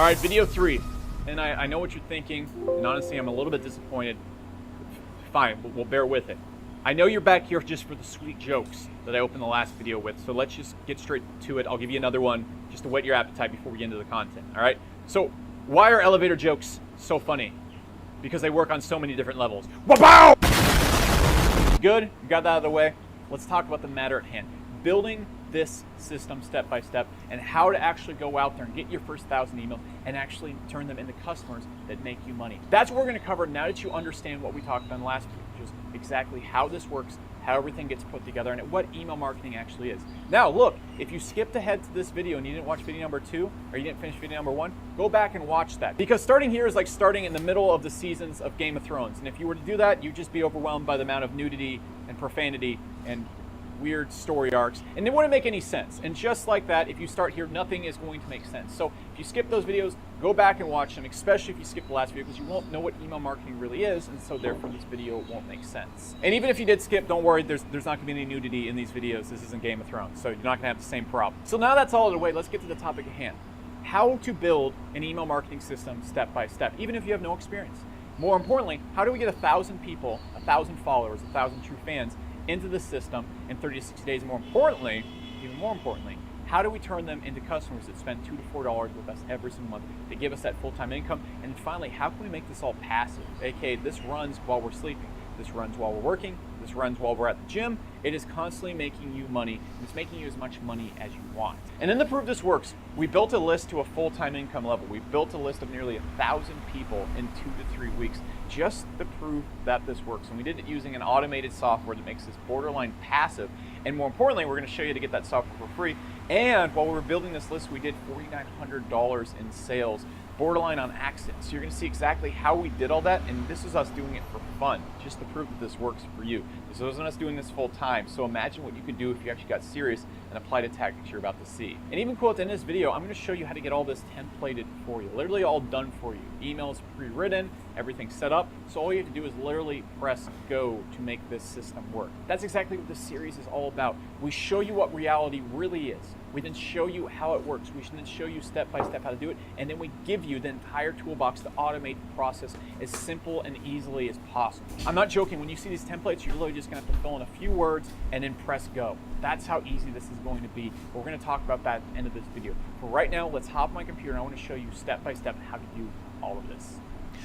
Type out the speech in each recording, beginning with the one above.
All right, video 3. And I know what you're thinking, and honestly, I'm a little bit disappointed. Fine, we'll bear with it. I know you're back here just for the sweet jokes that I opened the last video with, so let's just get straight to it. I'll give you another one just to whet your appetite before we get into the content, all right? So, why are elevator jokes so funny? Because they work on so many different levels. Wow! Good, you got that out of the way. Let's talk about the matter at hand. Building this system step by step and how to actually go out there and get your first 1,000 emails and actually turn them into customers that make you money. That's what we're going to cover now that you understand what we talked about in the last video, which is exactly how this works, how everything gets put together, and what email marketing actually is. Now look, if you skipped ahead to this video and you didn't watch video number 2 or you didn't finish video number 1, go back and watch that. Because starting here is like starting in the middle of the seasons of Game of Thrones. And if you were to do that, you'd just be overwhelmed by the amount of nudity and profanity and weird story arcs, and they wouldn't make any sense. And just like that, if you start here, nothing is going to make sense. So if you skip those videos, go back and watch them, especially if you skip the last video, because you won't know what email marketing really is, and so therefore this video won't make sense. And even if you did skip, don't worry, there's not going to be any nudity in these videos. This isn't Game of Thrones, so you're not going to have the same problem. So now that's all out of the way, let's get to the topic at hand. How to build an email marketing system step by step, even if you have no experience. More importantly, how do we get 1,000 people, 1,000 followers, 1,000 true fans into the system in 30 to 60 days? More importantly, even more importantly, how do we turn them into customers that spend $2 to $4 with us every single month to give us that full-time income? And finally, how can we make this all passive? AKA, this runs while we're sleeping, this runs while we're working, this runs while we're at the gym. It is constantly making you money, and it's making you as much money as you want. And then to prove this works, we built a list to a full-time income level. We built a list of nearly 1,000 people in 2 to 3 weeks just to prove that this works. And we did it using an automated software that makes this borderline passive. And more importantly, we're going to show you to get that software for free. And while we were building this list, we did $4,900 in sales, borderline on accident. So you're going to see exactly how we did all that, and this is us doing it for fun, just to prove that this works for you. This wasn't us doing this full time, so imagine what you could do if you actually got serious and applied a tactics you're about to see. And even cool, at the end of this video, I'm going to show you how to get all this templated for you, literally all done for you. Emails pre-written, everything set up, so all you have to do is literally press go to make this system work. That's exactly what this series is all about. We show you what reality really is. We then show you how it works. We should then show you step by step how to do it, and then we give you the entire toolbox to automate the process as simple and easily as possible. I'm not joking. When you see these templates, you're literally just going to have to fill in a few words and then press go. That's how easy this is going to be. We're going to talk about that at the end of this video. But right now, let's hop on my computer, and I want to show you step by step how to do all of this.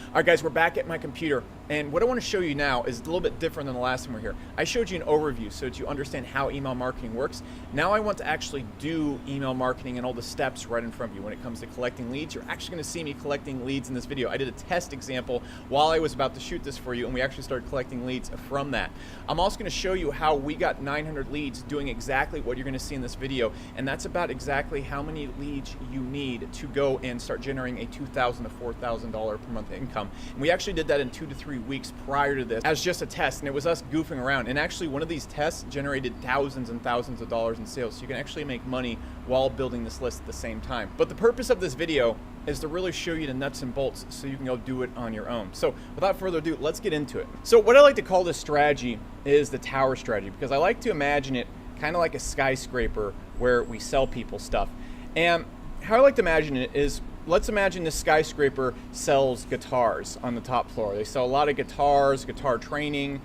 All right, guys, we're back at my computer, and what I want to show you now is a little bit different than the last time we were here. I showed you an overview so that you understand how email marketing works. Now I want to actually do email marketing and all the steps right in front of you. When it comes to collecting leads, you're actually going to see me collecting leads in this video. I did a test example while I was about to shoot this for you, and we actually started collecting leads from that. I'm also going to show you how we got 900 leads doing exactly what you're going to see in this video, and that's about exactly how many leads you need to go and start generating a $2,000 to $4,000 per month income. And we actually did that in 2 to 3 weeks prior to this as just a test, and it was us goofing around. And actually one of these tests generated thousands and thousands of dollars in sales, so you can actually make money while building this list at the same time. But the purpose of this video is to really show you the nuts and bolts so you can go do it on your own. So without further ado, let's get into it. So what I like to call this strategy is the tower strategy, because I like to imagine it kind of like a skyscraper where we sell people stuff. And how I like to imagine it is, let's imagine this skyscraper sells guitars on the top floor. They sell a lot of guitars, guitar training,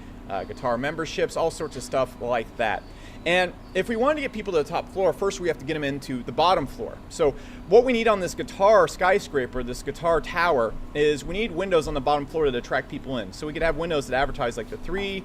guitar memberships, all sorts of stuff like that. And if we want to get people to the top floor, first we have to get them into the bottom floor. So what we need on this guitar skyscraper, this guitar tower, is we need windows on the bottom floor to attract people in. So we could have windows that advertise like the 3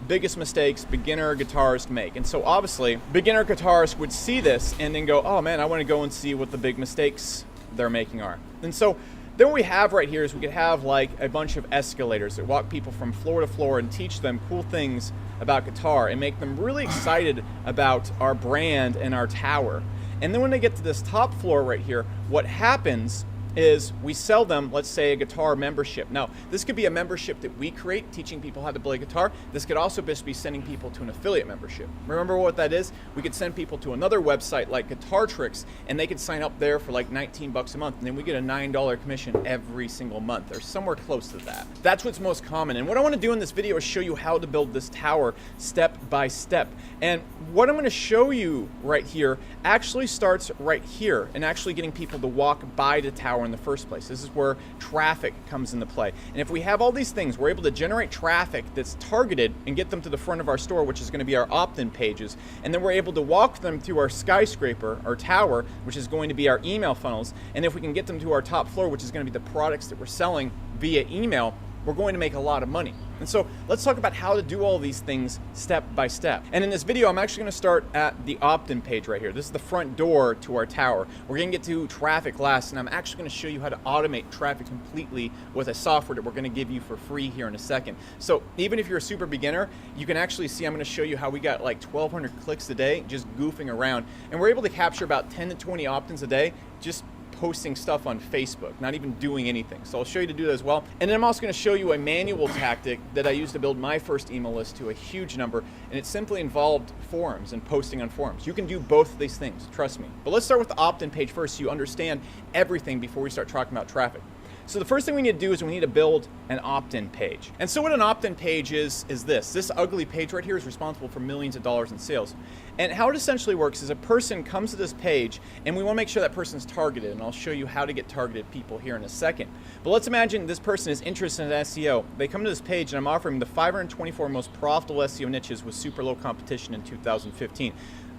biggest mistakes beginner guitarists make. And so obviously beginner guitarists would see this and then go, oh man, I want to go and see what the big mistakes they're making are. And so then what we have right here is we could have like a bunch of escalators that walk people from floor to floor and teach them cool things about guitar and make them really excited about our brand and our tower. And then when they get to this top floor right here, what happens is we sell them, let's say, a guitar membership. Now, this could be a membership that we create, teaching people how to play guitar. This could also just be sending people to an affiliate membership. Remember what that is? We could send people to another website like Guitar Tricks, and they could sign up there for like 19 bucks a month, and then we get a $9 commission every single month, or somewhere close to that. That's what's most common. And what I want to do in this video is show you how to build this tower step by step. And what I'm going to show you right here actually starts right here, and actually getting people to walk by the tower tower in the first place. This is where traffic comes into play. And if we have all these things, we're able to generate traffic that's targeted and get them to the front of our store, which is going to be our opt-in pages. And then we're able to walk them through our skyscraper, our tower, which is going to be our email funnels. And if we can get them to our top floor, which is going to be the products that we're selling via email, we're going to make a lot of money. And so let's talk about how to do all these things step by step. And in this video, I'm actually going to start at the opt-in page right here. This is the front door to our tower. We're going to get to traffic last, and I'm actually going to show you how to automate traffic completely with a software that we're going to give you for free here in a second. So even if you're a super beginner, you can actually see, I'm going to show you how we got like 1,200 clicks a day just goofing around. And we're able to capture about 10 to 20 opt-ins a day just posting stuff on Facebook, not even doing anything. So I'll show you to do that as well. And then I'm also going to show you a manual tactic that I used to build my first email list to a huge number, and it simply involved forums and posting on forums. You can do both of these things, trust me. But let's start with the opt-in page first so you understand everything before we start talking about traffic. So the first thing we need to do is we need to build an opt-in page. And so what an opt-in page is this. This ugly page right here is responsible for millions of dollars in sales. And how it essentially works is a person comes to this page, and we want to make sure that person's targeted, and I'll show you how to get targeted people here in a second. But let's imagine this person is interested in SEO. They come to this page, and I'm offering the 524 most profitable SEO niches with super low competition in 2015.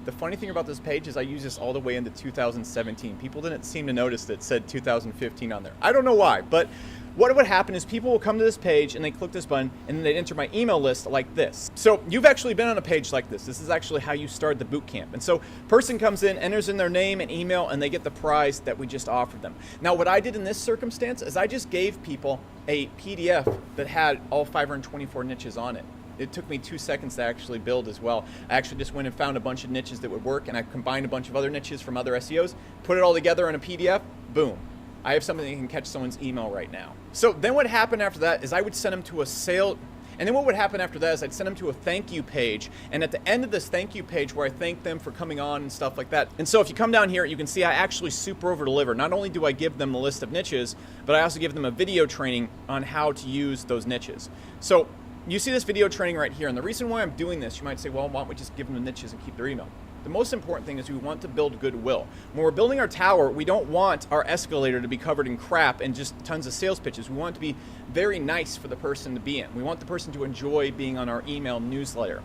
The funny thing about this page is I use this all the way into 2017. People didn't seem to notice that it said 2015 on there. I don't know why, but what would happen is people will come to this page and they click this button and then they'd enter my email list like this. So you've actually been on a page like this. This is actually how you start the boot camp. And so person comes in, enters in their name and email, and they get the prize that we just offered them. Now what I did in this circumstance is I just gave people a PDF that had all 524 niches on it. It took me 2 seconds to actually build as well. I actually just went and found a bunch of niches that would work, and I combined a bunch of other niches from other SEOs, put it all together in a PDF, boom. I have something that can catch someone's email right now. So then what happened after that is I would send them to a sale, and then what would happen after that is I'd send them to a thank you page, and at the end of this thank you page where I thank them for coming on and stuff like that. And so if you come down here, you can see I actually super over deliver. Not only do I give them the list of niches, but I also give them a video training on how to use those niches. So you see this video training right here, and the reason why I'm doing this, you might say, well, why don't we just give them the niches and keep their email? The most important thing is we want to build goodwill. When we're building our tower, we don't want our escalator to be covered in crap and just tons of sales pitches. We want it to be very nice for the person to be in. We want the person to enjoy being on our email newsletter.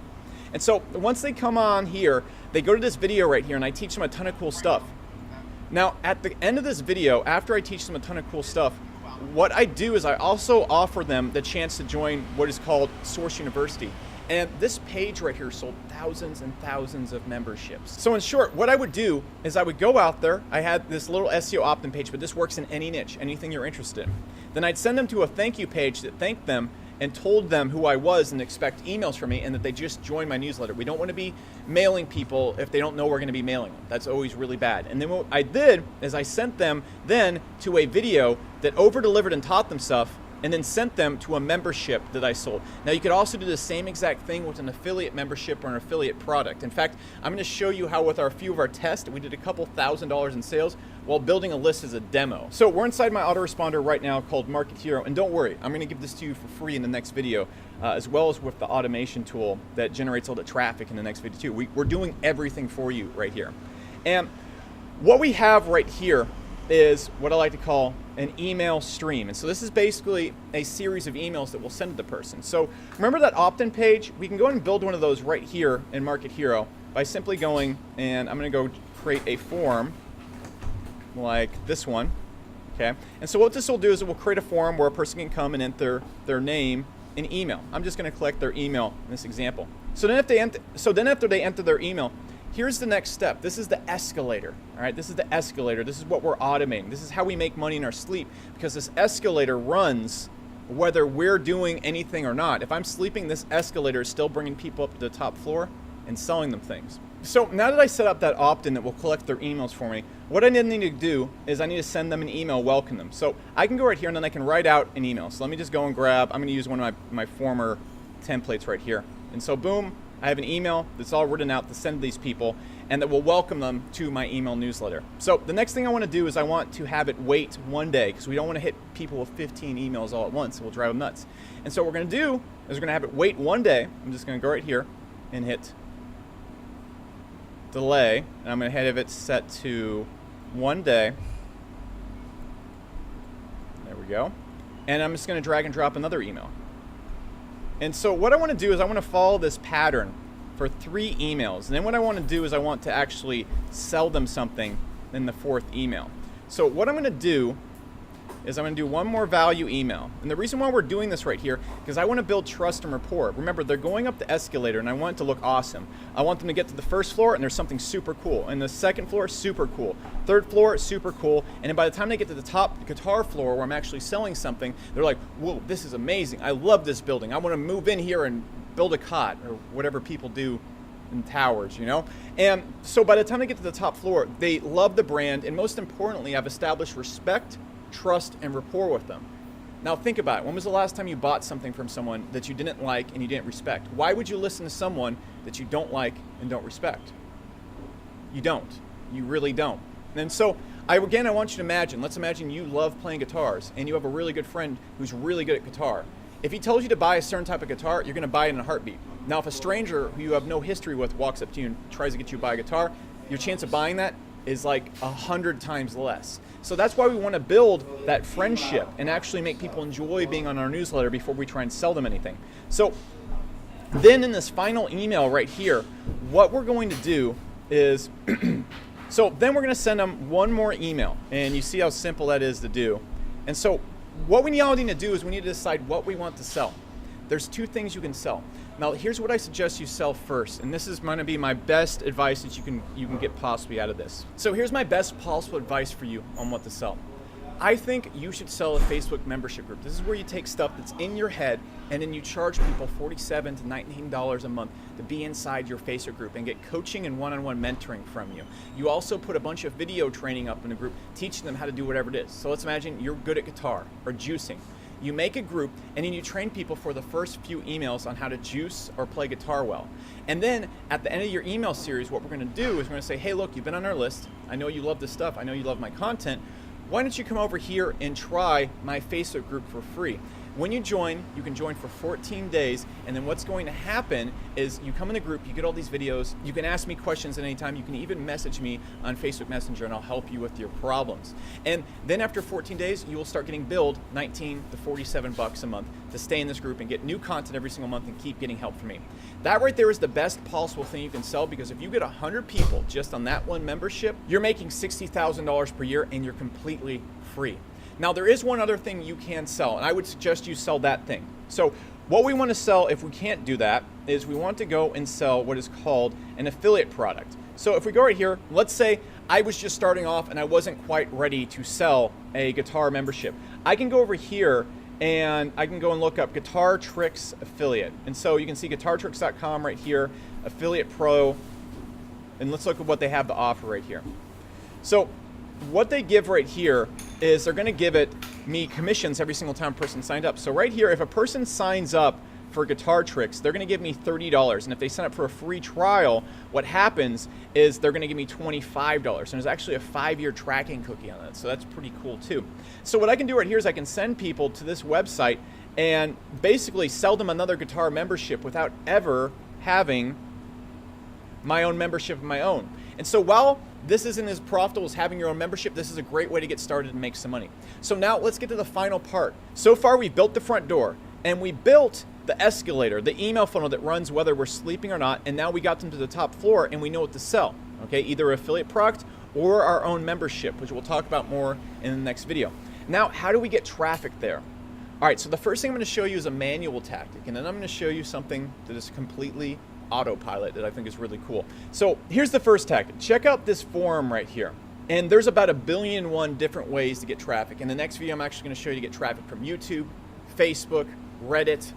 And so once they come on here, they go to this video right here, and I teach them a ton of cool stuff. Now, at the end of this video, after I teach them a ton of cool stuff, what I do is I also offer them the chance to join what is called Source University. And this page right here sold thousands and thousands of memberships. So in short, what I would do is I would go out there. I had this little SEO opt-in page, but this works in any niche, anything you're interested in. Then I'd send them to a thank you page that thanked them and told them who I was and expect emails from me and that they just joined my newsletter. We don't want to be mailing people if they don't know we're going to be mailing them. That's always really bad. And then what I did is I sent them then to a video that over-delivered and taught them stuff, and then sent them to a membership that I sold. Now you could also do the same exact thing with an affiliate membership or an affiliate product. In fact, I'm going to show you how with our few of our tests, we did a couple $1,000s in sales while building a list as a demo. So we're inside my autoresponder right now called Market Hero, and don't worry, I'm going to give this to you for free in the next video, as well as with the automation tool that generates all the traffic in the next video too. We're doing everything for you right here. And what we have right here is what I like to call an email stream. And so this is basically a series of emails that we'll send to the person. So remember that opt-in page? We can go and build one of those right here in Market Hero by simply going, and I'm going to go create a form like this one. Okay. And so what this will do is it will create a form where a person can come and enter their name and email. I'm just going to collect their email in this example. So then after they enter their email, here's the next step. This is the escalator. All right, this is the escalator. This is what we're automating. This is how we make money in our sleep, because this escalator runs whether we're doing anything or not. If I'm sleeping, this escalator is still bringing people up to the top floor and selling them things. So now that I set up that opt-in that will collect their emails for me, what I need to do is I need to send them an email, welcome them. So I can go right here and then I can write out an email. So let me just go and grab, I'm going to use one of my former templates right here. And so boom, I have an email that's all written out to send to these people and that will welcome them to my email newsletter. So the next thing I want to do is I want to have it wait one day, because we don't want to hit people with 15 emails all at once. It will drive them nuts. And so what we're going to do is we're going to have it wait one day. I'm just going to go right here and hit delay, and I'm going to have it set to 1 day. go. And I'm just going to drag and drop another email. And so what I want to do is I want to follow this pattern for 3 emails. And then what I want to do is I want to actually sell them something in the 4th email. So what I'm going to do is I'm going to do one more value email. And the reason why we're doing this right here, because I want to build trust and rapport. Remember, they're going up the escalator and I want it to look awesome. I want them to get to the 1st floor and there's something super cool. And the 2nd floor, super cool. 3rd floor, super cool. And then by the time they get to the top guitar floor where I'm actually selling something, they're like, whoa, this is amazing. I love this building. I want to move in here and build a cot, or whatever people do in towers, you know? And so by the time they get to the top floor, they love the brand. And most importantly, I've established respect, trust, and rapport with them. Now think about it. When was the last time you bought something from someone that you didn't like and you didn't respect? Why would you listen to someone that you don't like and don't respect? You don't. You really don't. And so I want you to imagine, let's imagine you love playing guitars and you have a really good friend who's really good at guitar. If he tells you to buy a certain type of guitar, you're going to buy it in a heartbeat. Now if a stranger who you have no history with walks up to you and tries to get you to buy a guitar, your chance of buying that is like 100 times less. So that's why we want to build that friendship and actually make people enjoy being on our newsletter before we try and sell them anything. So then in this final email right here, what we're going to do is, so then we're going to send them one more email. And you see how simple that is to do. And so what we all need to do is we need to decide what we want to sell. There's 2 things you can sell. Now, here's what I suggest you sell first, and this is going to be my best advice that you can get possibly out of this. So here's my best possible advice for you on what to sell. I think you should sell a Facebook membership group. This is where you take stuff that's in your head and then you charge people $47 to $19 a month to be inside your Facebook group and get coaching and one-on-one mentoring from you. You also put a bunch of video training up in a group, teaching them how to do whatever it is. So let's imagine you're good at guitar or juicing. You make a group and then you train people for the first few emails on how to juice or play guitar well. And then at the end of your email series, what we're going to do is we're going to say, hey, look, you've been on our list. I know you love this stuff. I know you love my content. Why don't you come over here and try my Facebook group for free? When you join, you can join for 14 days, and then what's going to happen is you come in the group, you get all these videos, you can ask me questions at any time, you can even message me on Facebook Messenger and I'll help you with your problems. And then after 14 days, you will start getting billed $19 to $47 a month to stay in this group and get new content every single month and keep getting help from me. That right there is the best possible thing you can sell, because if you get 100 people just on that one membership, you're making $60,000 per year and you're completely free. Now, there is one other thing you can sell, and I would suggest you sell that thing. So what we want to sell, if we can't do that, is we want to go and sell what is called an affiliate product. So if we go right here, let's say I was just starting off and I wasn't quite ready to sell a guitar membership. I can go over here and I can go and look up Guitar Tricks Affiliate. And so you can see guitartricks.com right here, Affiliate Pro, and let's look at what they have to offer right here. So what they give right here is they're going to give me commissions every single time a person signed up. So right here, if a person signs up for Guitar Tricks, they're going to give me $30. And if they sign up for a free trial, what happens is they're going to give me $25. And there's actually a 5-year tracking cookie on that. So that's pretty cool too. So what I can do right here is I can send people to this website and basically sell them another guitar membership without ever having my own membership of my own. And so while this isn't as profitable as having your own membership, this is a great way to get started and make some money. So now let's get to the final part. So far we've built the front door and we built the escalator, the email funnel that runs whether we're sleeping or not, and now we got them to the top floor and we know what to sell. Okay, either affiliate product or our own membership, which we'll talk about more in the next video. Now, how do we get traffic there? All right, so the first thing I'm going to show you is a manual tactic, and then I'm going to show you something that is completely autopilot that I think is really cool. So here's the first tactic. Check out this forum right here. And there's about 1,000,000,001 different ways to get traffic. In the next video, I'm actually going to show you to get traffic from YouTube, Facebook, Reddit,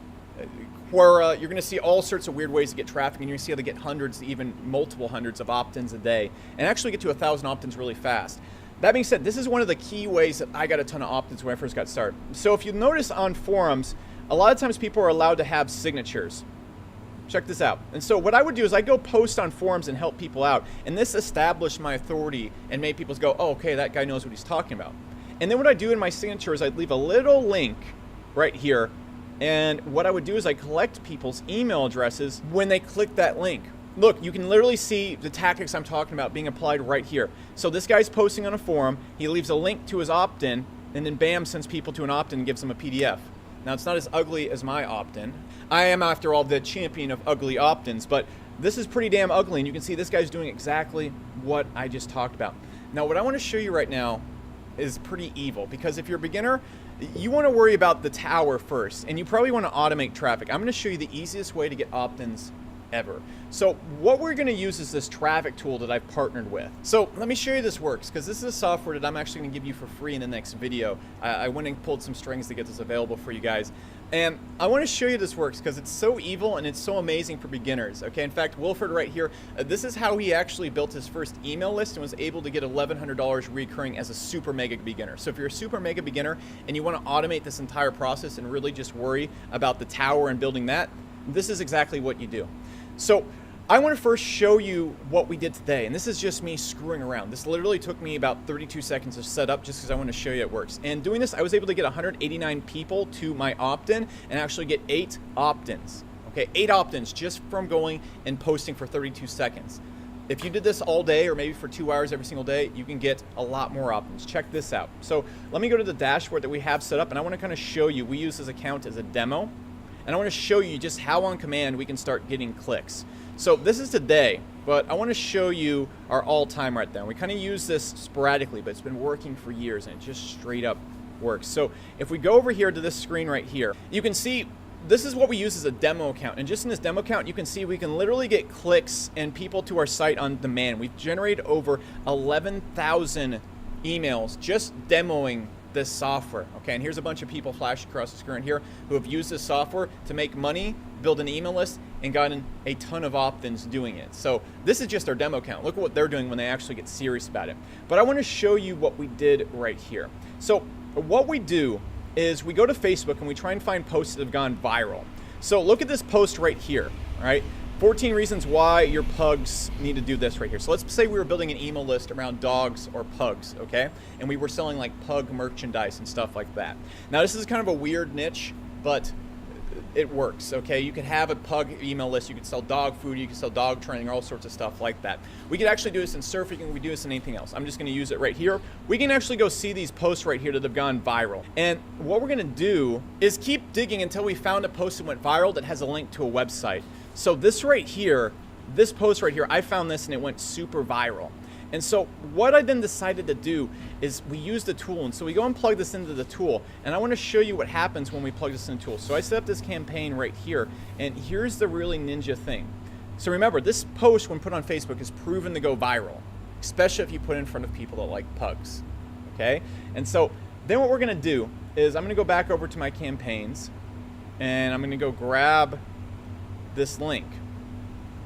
Quora. You're going to see all sorts of weird ways to get traffic, and you're going to see how to get hundreds, even multiple hundreds of opt-ins a day, and actually get to 1,000 opt-ins really fast. That being said, this is one of the key ways that I got a ton of opt-ins when I first got started. So if you notice on forums, a lot of times people are allowed to have signatures. Check this out. And so what I would do is I go post on forums and help people out. And this established my authority and made people go, oh, okay, that guy knows what he's talking about. And then what I do in my signature is I'd leave a little link right here. And what I would do is I collect people's email addresses when they click that link. Look, you can literally see the tactics I'm talking about being applied right here. So this guy's posting on a forum. He leaves a link to his opt-in. and then bam, sends people to an opt-in and gives them a PDF. Now, it's not as ugly as my opt-in. I am, after all, the champion of ugly opt-ins, but this is pretty damn ugly, and you can see this guy's doing exactly what I just talked about. Now, what I want to show you right now is pretty evil, because if you're a beginner, you want to worry about the tower first, and you probably want to automate traffic. I'm going to show you the easiest way to get opt-ins ever. So what we're going to use is this traffic tool that I've partnered with. So let me show you this works, because this is a software that I'm actually going to give you for free in the next video. I went and pulled some strings to get this available for you guys. And I want to show you this works because it's so evil and it's so amazing for beginners. Okay, in fact, Wilfred right here, this is how he actually built his first email list and was able to get $1,100 recurring as a super mega beginner. So if you're a super mega beginner and you want to automate this entire process and really just worry about the tower and building that, this is exactly what you do. So I want to first show you what we did today, and this is just me screwing around. This literally took me about 32 seconds to set up just because I want to show you it works. And doing this, I was able to get 189 people to my opt-in and actually get 8 opt-ins. Okay, 8 opt-ins just from going and posting for 32 seconds. If you did this all day or maybe for 2 hours every single day, you can get a lot more opt-ins. Check this out. So let me go to the dashboard that we have set up, and I want to kind of show you. We use this account as a demo, and I want to show you just how on command we can start getting clicks. So this is today, but I want to show you our all-time right there. We kind of use this sporadically, but it's been working for years, and it just straight up works. So if we go over here to this screen right here, you can see this is what we use as a demo account. And just in this demo account, you can see we can literally get clicks and people to our site on demand. We've generated over 11,000 emails just demoing this software. Okay, and here's a bunch of people flashed across the screen here who have used this software to make money, build an email list, and gotten a ton of opt-ins doing it. So this is just our demo account. Look at what they're doing when they actually get serious about it. But I want to show you what we did right here. So what we do is we go to Facebook and we try and find posts that have gone viral. So look at this post right here, all right? 14 reasons why your pugs need to do this right here. So let's say we were building an email list around dogs or pugs, okay? And we were selling like pug merchandise and stuff like that. Now this is kind of a weird niche, but it works, okay? You could have a pug email list, you could sell dog food, you could sell dog training, all sorts of stuff like that. We could actually do this in surfing, we do this in anything else. I'm just gonna use it right here. We can actually go see these posts right here that have gone viral. And what we're gonna do is keep digging until we found a post that went viral that has a link to a website. So this right here, this post right here, I found this and it went super viral. And so what I then decided to do is we use the tool, and so we go and plug this into the tool, and I want to show you what happens when we plug this in the tool. So I set up this campaign right here, and here's the really ninja thing. So remember, this post when put on Facebook is proven to go viral, especially if you put it in front of people that like pugs, okay? And so then what we're gonna do is I'm gonna go back over to my campaigns, and I'm gonna go grab this link.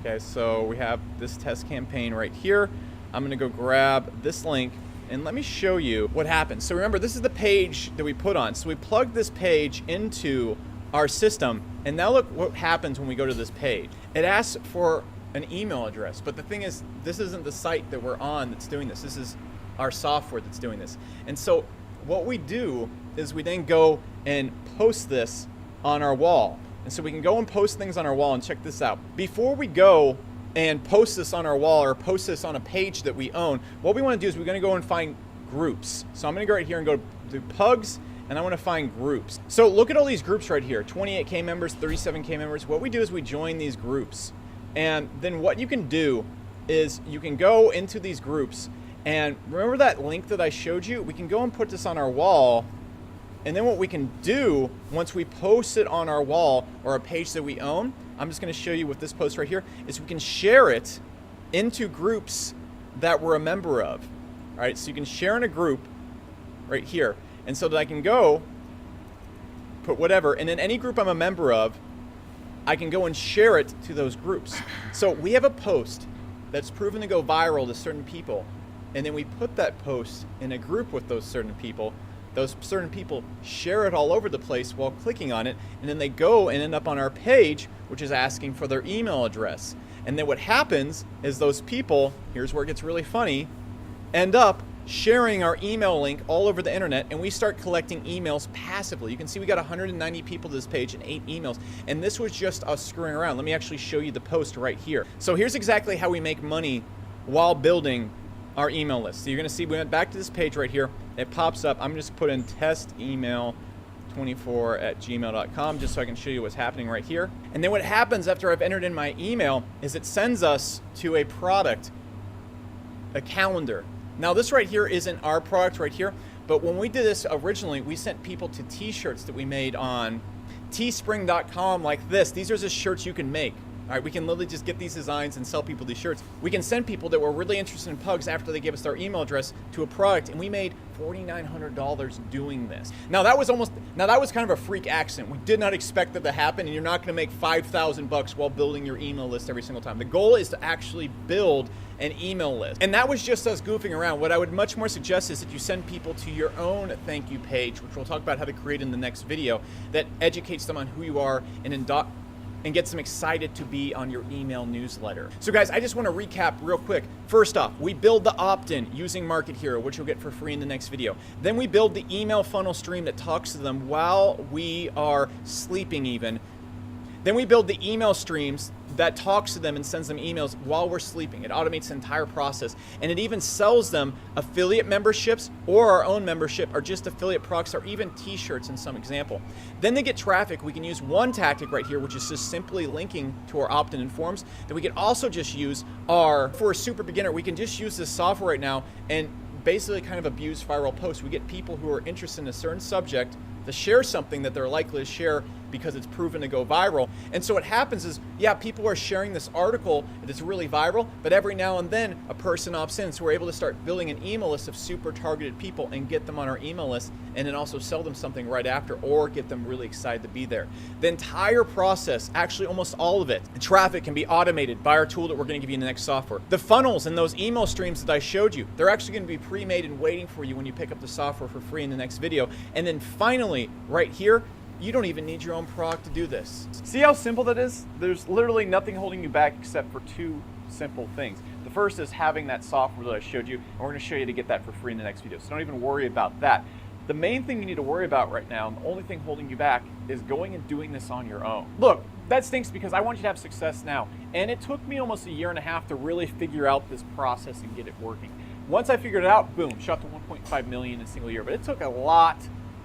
Okay, so we have this test campaign right here. I'm gonna go grab this link and let me show you what happens. So remember, this is the page that we put on. So we plug this page into our system, and now look what happens when we go to this page. It asks for an email address, but the thing is, this isn't the site that we're on that's doing this. This is our software that's doing this. And so what we do is we then go and post this on our wall. And so we can go and post things on our wall, and check this out. Before we go and post this on our wall or post this on a page that we own, what we want to do is we're going to go and find groups. So I'm going to go right here and go to pugs, and I want to find groups. So look at all these groups right here, 28K members, 37K members. What we do is we join these groups. And then what you can do is you can go into these groups, and remember that link that I showed you? We can go and put this on our wall. And then what we can do once we post it on our wall or a page that we own, I'm just going to show you with this post right here, is we can share it into groups that we're a member of. All right, so you can share in a group right here. And so that I can go put whatever, and in any group I'm a member of, I can go and share it to those groups. So we have a post that's proven to go viral to certain people, and then we put that post in a group with those certain people. Those certain people share it all over the place while clicking on it, and then they go and end up on our page, which is asking for their email address. And then what happens is those people, here's where it gets really funny, end up sharing our email link all over the internet, and we start collecting emails passively. You can see we got 190 people to this page and 8 emails, and this was just us screwing around. Let me actually show you the post right here. So here's exactly how we make money while building our email list. So you're going to see we went back to this page right here. It pops up. I'm just put in test email 24@gmail.com just so I can show you what's happening right here. And then what happens after I've entered in my email is it sends us to a product, a calendar. Now this right here isn't our product right here, but when we did this originally, we sent people to t-shirts that we made on teespring.com like this. These are just shirts you can make. All right, we can literally just get these designs and sell people these shirts. We can send people that were really interested in pugs after they gave us their email address to a product, and we made $4,900 doing this. Now that was kind of a freak accident. We did not expect that to happen, and you're not going to make $5,000 while building your email list every single time. The goal is to actually build an email list, and that was just us goofing around. What I would much more suggest is that you send people to your own thank you page, which we'll talk about how to create in the next video, that educates them on who you are and gets them excited to be on your email newsletter. So guys, I just want to recap real quick. First off, we build the opt-in using Market Hero, which you'll get for free in the next video. Then we build the email funnel stream that talks to them while we are sleeping even. Then we build the email streams that talks to them and sends them emails while we're sleeping. It automates the entire process. And it even sells them affiliate memberships or our own membership or just affiliate products or even t-shirts in some example. Then they get traffic. We can use one tactic right here, which is just simply linking to our opt-in and forms. Then we can also just use for a super beginner, we can just use this software right now and basically kind of abuse viral posts. We get people who are interested in a certain subject to share something that they're likely to share because it's proven to go viral. And so what happens is, yeah, people are sharing this article that's really viral, but every now and then a person opts in. So we're able to start building an email list of super targeted people and get them on our email list, and then also sell them something right after or get them really excited to be there. The entire process, actually almost all of it, the traffic can be automated by our tool that we're going to give you in the next software. The funnels and those email streams that I showed you, they're actually going to be pre-made and waiting for you when you pick up the software for free in the next video. And then finally, right here, you don't even need your own product to do this. See how simple that is? There's literally nothing holding you back except for two simple things. The first is having that software that I showed you, and we're going to show you to get that for free in the next video. So don't even worry about that. The main thing you need to worry about right now, and the only thing holding you back, is going and doing this on your own. Look, that stinks because I want you to have success now. And it took me almost 1.5 years to really figure out this process and get it working. Once I figured it out, boom, shot to 1.5 million in a single year. But it took a lot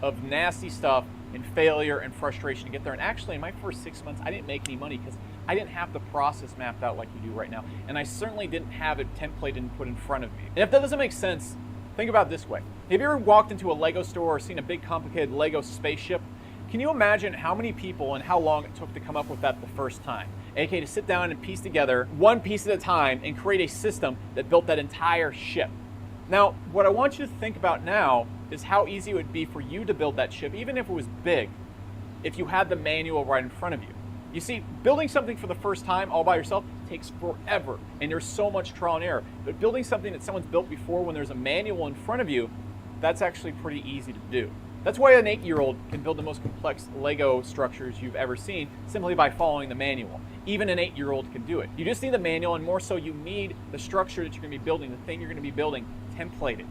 of nasty stuff and failure and frustration to get there. And actually, in my first 6 months, I didn't make any money because I didn't have the process mapped out like you do right now. And I certainly didn't have it templated and put in front of me. And if that doesn't make sense, think about it this way. Have you ever walked into a Lego store or seen a big complicated Lego spaceship? Can you imagine how many people and how long it took to come up with that the first time? AKA to sit down and piece together one piece at a time and create a system that built that entire ship. Now, what I want you to think about now is how easy it would be for you to build that ship, even if it was big, if you had the manual right in front of you. You see, building something for the first time all by yourself takes forever, and there's so much trial and error. But building something that someone's built before when there's a manual in front of you, that's actually pretty easy to do. That's why an 8-year-old can build the most complex Lego structures you've ever seen simply by following the manual. Even an 8-year-old can do it. You just need the manual, and more so you need the structure that you're going to be building, the thing you're going to be building, templated,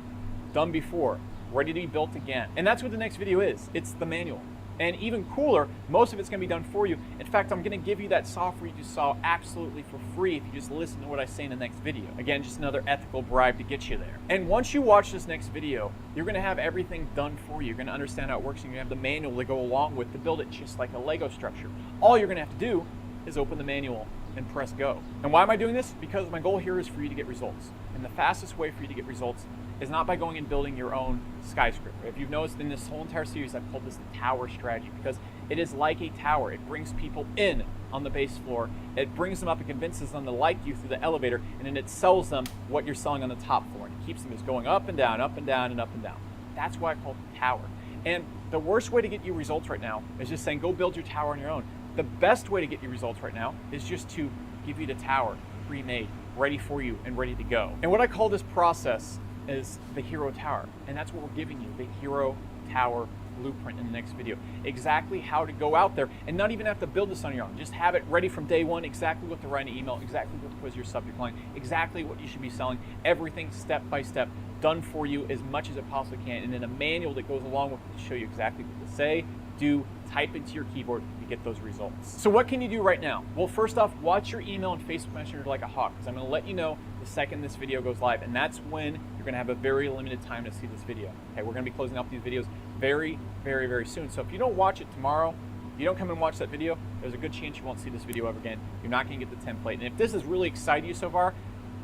done before, ready to be built again. And that's what the next video is. It's the manual. And even cooler, most of it's going to be done for you. In fact, I'm going to give you that software you just saw absolutely for free if you just listen to what I say in the next video. Again, just another ethical bribe to get you there. And once you watch this next video, you're going to have everything done for you. You're going to understand how it works, and you're going to have the manual to go along with to build it just like a Lego structure. All you're going to have to do is open the manual and press go. And why am I doing this? Because my goal here is for you to get results. And the fastest way for you to get results is not by going and building your own skyscraper. If you've noticed in this whole entire series, I've called this the tower strategy because it is like a tower. It brings people in on the base floor. It brings them up and convinces them to like you through the elevator, and then it sells them what you're selling on the top floor. And it keeps them just going up and down, up and down, and up and down. That's why I call it the tower. And the worst way to get you results right now is just saying, go build your tower on your own. The best way to get you results right now is just to give you the tower pre-made, ready for you and ready to go. And what I call this process is the Hero Tower. And that's what we're giving you, the Hero Tower blueprint in the next video. Exactly how to go out there and not even have to build this on your own. Just have it ready from day one, exactly what to write in an email, exactly what to put as your subject line, exactly what you should be selling, everything step by step done for you as much as it possibly can. And then a manual that goes along with it to show you exactly what to say, do, type into your keyboard to get those results. So what can you do right now? Well, first off, watch your email and Facebook Messenger like a hawk, because I'm going to let you know the second this video goes live, and that's when you're going to have a very limited time to see this video. Okay, we're going to be closing up these videos very, very, very soon. So if you don't watch it tomorrow, if you don't come and watch that video, there's a good chance you won't see this video ever again. You're not going to get the template. And if this has really excited you so far,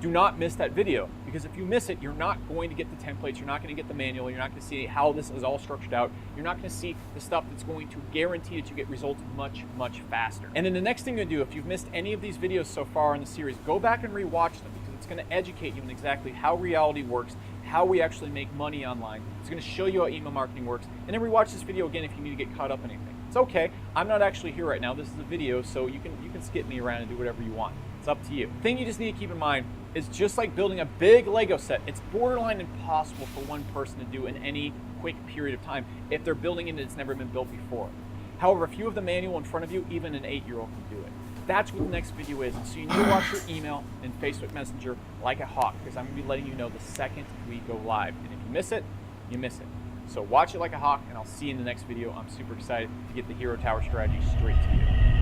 do not miss that video, because if you miss it, you're not going to get the templates, you're not going to get the manual, you're not going to see how this is all structured out, you're not going to see the stuff that's going to guarantee that you get results much, much faster. And then the next thing to do, if you've missed any of these videos so far in the series, go back and rewatch them, because it's going to educate you on exactly how reality works, how we actually make money online. It's going to show you how email marketing works, and then rewatch this video again if you need to get caught up in anything. It's okay, I'm not actually here right now, this is a video, so you can skip me around and do whatever you want. It's up to you. The thing you just need to keep in mind is, just like building a big Lego set, it's borderline impossible for one person to do in any quick period of time if they're building it and it's never been built before. However, if you have the manual in front of you, even an 8-year-old can do it. That's what the next video is. So you need to watch your email and Facebook Messenger like a hawk, because I'm going to be letting you know the second we go live. And if you miss it, you miss it. So watch it like a hawk, and I'll see you in the next video. I'm super excited to get the Hero Tower strategy straight to you.